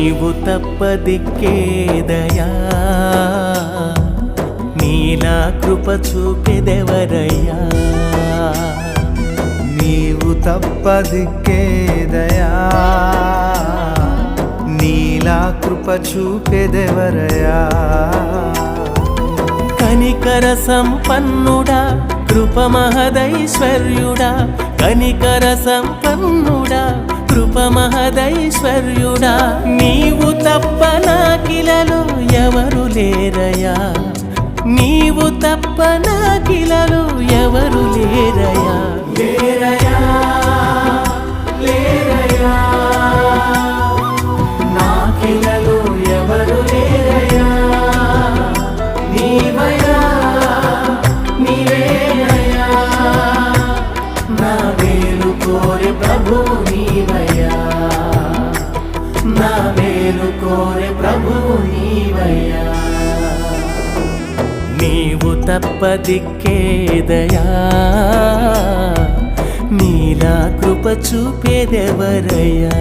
నీవు తప్ప దిక్కేదయా నీలా కృప చూపెదెవరయ్యా నీవు తప్ప దిక్కేదయా నీలా కృప చూపెదెవరయా కనికర సంపన్నుడా కృప మహదైశ్వర్యుడా కనికర సంపన్నుడా కృప మహదైశ్వర్యుడా నీవు తప్ప నాకిలలో ఎవరు లేరయా నీవు తప్ప నాకిలలో ఎవరు లేరయా లేరయా లేరయా నాకిలలో ఎవరు లేరయా నీవయా నీవేనయా నా మేలు కోరే ప్రభు నీవయా నా మేలు కోరే ప్రభు నీవయా నీవు తప్ప దిక్కేదయా నీలా కృప చూపెదెవరయ్యా